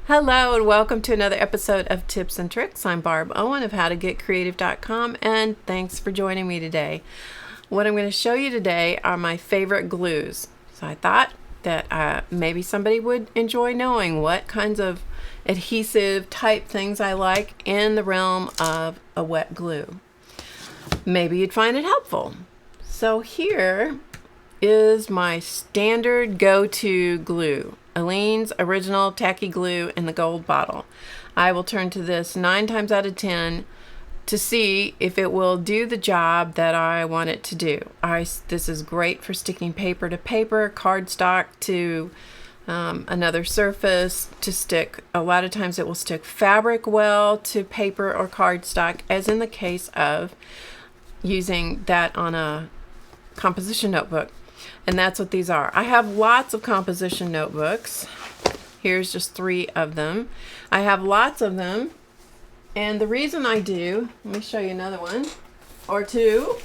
Hello and welcome to another episode of Tips and Tricks. I'm Barb Owen of HowToGetCreative.com and thanks for joining me today. What I'm going to show you today are my favorite glues. So I thought that maybe somebody would enjoy knowing what kinds of adhesive type things I like in the realm of a wet glue. Maybe you'd find it helpful. So here is my standard go-to glue. Aleene's original tacky glue in the gold bottle. I will turn to this 9 times out of 10 to see if it will do the job that I want it to do. This is great for sticking paper to paper, cardstock to another surface, to stick. A lot of times it will stick fabric well to paper or cardstock, as in the case of using that on a composition notebook. And that's what these are. I have lots of composition notebooks. Here's just 3 of them. I have lots of them. And the reason I do, let me show you another one or 2.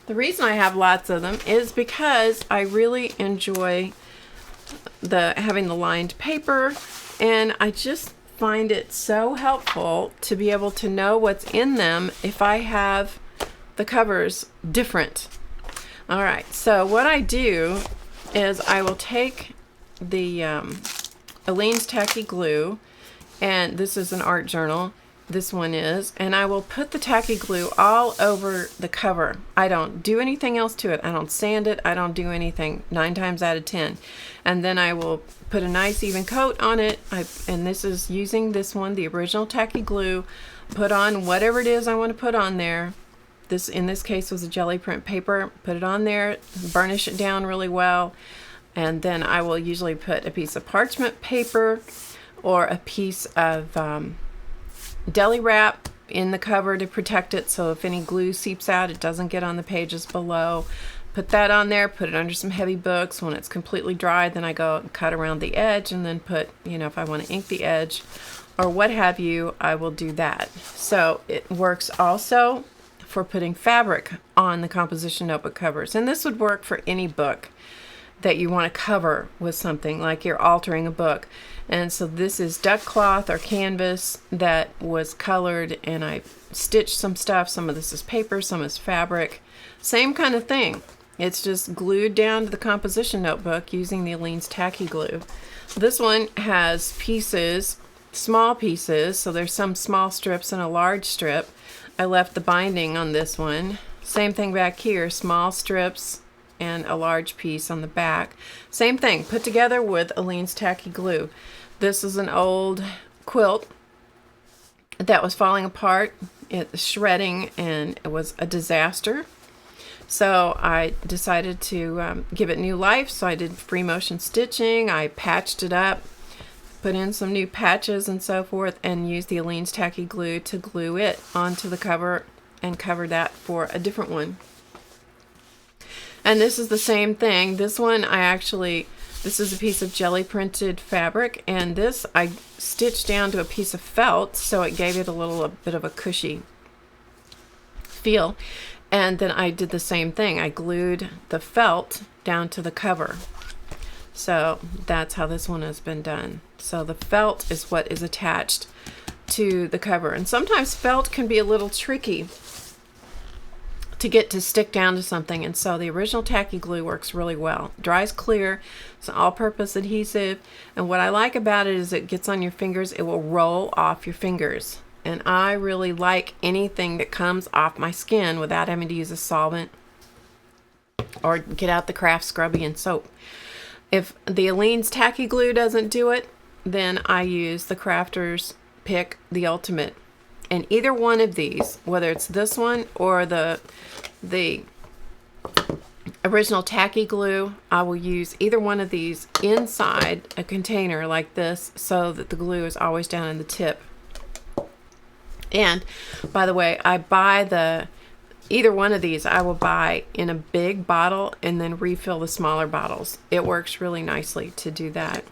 The reason I have lots of them is because I really enjoy having the lined paper, and I just find it so helpful to be able to know what's in them if I have the covers different. All right, so what I do is I will take the Aleene's tacky glue, and this is an art journal, this one is, and I will put the tacky glue all over the cover. I don't do anything else to it. I don't sand it. I don't do anything 9 times out of 10. And then I will put a nice even coat on it. And this is using this one, the original tacky glue. Put on whatever it is I want to put on there. This, in this case, was a jelly print paper. Put it on there, burnish it down really well, and then I will usually put a piece of parchment paper or a piece of deli wrap in the cover to protect it, so if any glue seeps out, it doesn't get on the pages below. Put that on there, put it under some heavy books. When it's completely dry, then I go and cut around the edge, and then put, if I want to ink the edge or what have you, I will do that. So it works also for putting fabric on the composition notebook covers, and this would work for any book that you want to cover with something, like you're altering a book. And so this is duck cloth or canvas that was colored, and I stitched some stuff. Some of this is paper, some is fabric, same kind of thing. It's just glued down to the composition notebook using the Aleene's tacky glue. This one has pieces, small pieces, so there's some small strips and a large strip. I left the binding on this one. Same thing back here, small strips and a large piece on the back. Same thing, put together with Aleene's tacky glue. This is an old quilt that was falling apart. It was shredding, and it was a disaster. So I decided to give it new life. So I did free motion stitching. I patched it up, put in some new patches and so forth, and used the Aleene's tacky glue to glue it onto the cover and cover that for a different one. And this is the same thing. This one this is a piece of jelly printed fabric, and this I stitched down to a piece of felt, so it gave it a bit of a cushy feel. And then I did the same thing. I glued the felt down to the cover. So that's how this one has been done. So the felt is what is attached to the cover. And sometimes felt can be a little tricky to get to stick down to something, and so the original tacky glue works really well. Dries clear. It's an all-purpose adhesive, and what I like about it is it gets on your fingers. It will roll off your fingers, and I really like anything that comes off my skin without having to use a solvent or get out the craft Scrubbie and soap. If the Aleene's tacky glue doesn't do it, then I use the Crafter's Pick, the Ultimate. And either one of these, whether it's this one or the original tacky glue, I will use either one of these inside a container like this, so that the glue is always down in the tip. And by the way, I buy either one of these, I will buy in a big bottle and then refill the smaller bottles. It works really nicely to do that.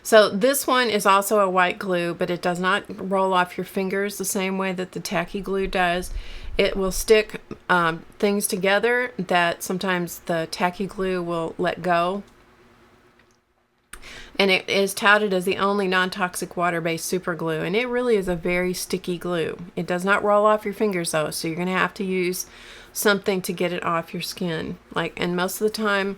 So this one is also a white glue, but it does not roll off your fingers the same way that the tacky glue does. It will stick things together that sometimes the tacky glue will let go. And it is touted as the only non-toxic water-based super glue, and it really is a very sticky glue. It does not roll off your fingers though, so you're going to have to use something to get it off your skin. And most of the time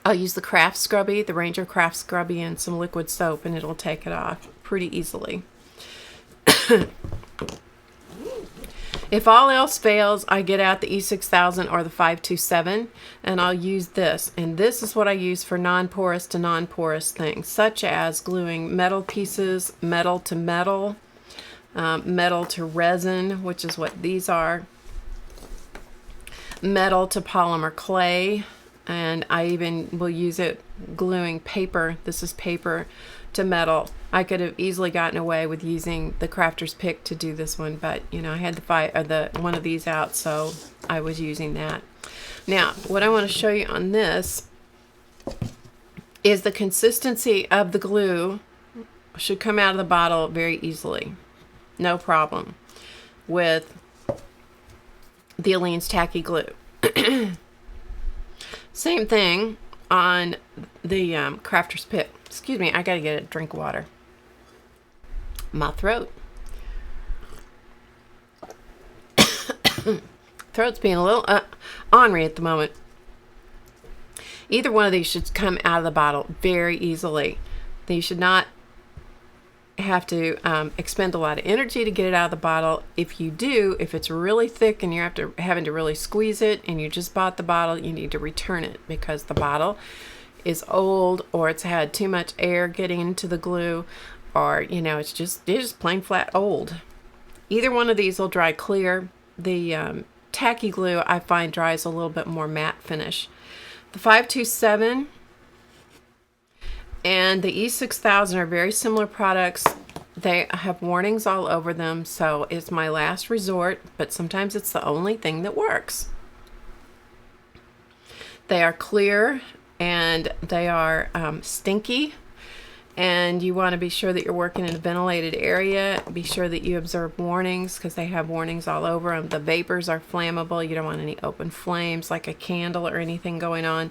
I'll use the Craft Scrubbie, the Ranger Craft Scrubbie, and some liquid soap, and it'll take it off pretty easily. If all else fails, I get out the E6000 or the 527, and I'll use this. And this is what I use for non-porous to non-porous things, such as gluing metal pieces, metal to metal, metal to resin, which is what these are, metal to polymer clay, and I even will use it gluing paper. This is paper to metal. I could have easily gotten away with using the crafter's pick to do this one, but you know, I had the one of these out, so I was using that. Now, what I want to show you on this is the consistency of the glue should come out of the bottle very easily. No problem with the Aleene's Tacky glue. Same thing on the crafter's pick. Excuse me, I gotta get a drink of water. My throat. Throat's being a little ornery at the moment. Either one of these should come out of the bottle very easily. You should not have to expend a lot of energy to get it out of the bottle. If you do, if it's really thick and you're having to really squeeze it and you just bought the bottle, you need to return it because the bottle is old, or it's had too much air getting into the glue, or you know, it's just plain flat old. Either one of these will dry clear. The Tacky glue I find dries a little bit more matte finish. The 527 and the E6000 are very similar products. They have warnings all over them, so it's my last resort, but sometimes it's the only thing that works. They are clear and they are stinky, and you want to be sure that you're working in a ventilated area. Be sure that you observe warnings because they have warnings all over them. The vapors are flammable. You don't want any open flames like a candle or anything going on.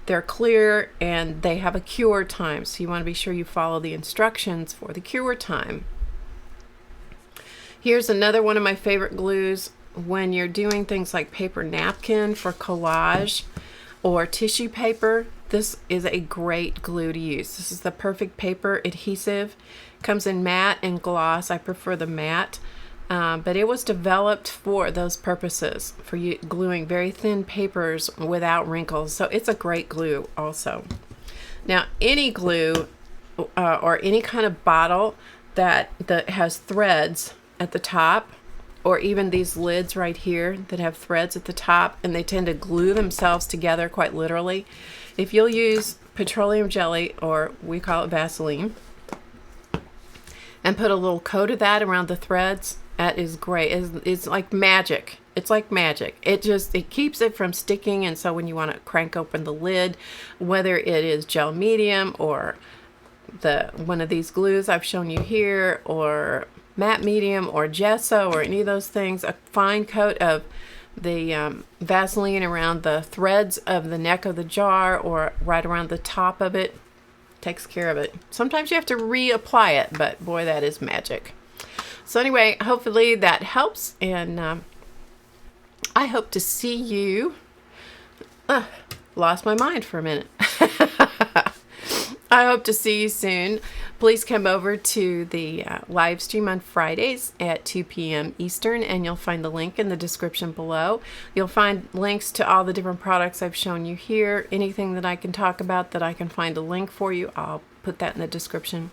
They're clear and they have a cure time, so you want to be sure you follow the instructions for the cure time. Here's another one of my favorite glues when you're doing things like paper napkin for collage or tissue paper. This is a great glue to use. This is the Perfect Paper Adhesive. Comes in matte and gloss. I prefer the matte, but it was developed for those purposes, for you gluing very thin papers without wrinkles. So it's a great glue also. Now, any glue or any kind of bottle that has threads at the top, or even these lids right here that have threads at the top, and they tend to glue themselves together quite literally. If you'll use petroleum jelly, or we call it Vaseline, and put a little coat of that around the threads, that is great. It's like magic. It's like magic. It keeps it from sticking, and so when you want to crank open the lid, whether it is gel medium or one of these glues I've shown you here, or matte medium or gesso or any of those things, a fine coat of the Vaseline around the threads of the neck of the jar or right around the top of it takes care of it. Sometimes you have to reapply it, but boy, that is magic. So anyway, hopefully that helps, and I hope to see you. Lost my mind for a minute. I hope to see you soon. Please come over to the live stream on Fridays at 2 p.m. Eastern, and you'll find the link in the description below. You'll find links to all the different products I've shown you here. Anything that I can talk about that I can find a link for you, I'll put that in the description.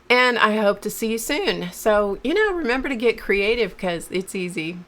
And I hope to see you soon. So, remember to get creative because it's easy.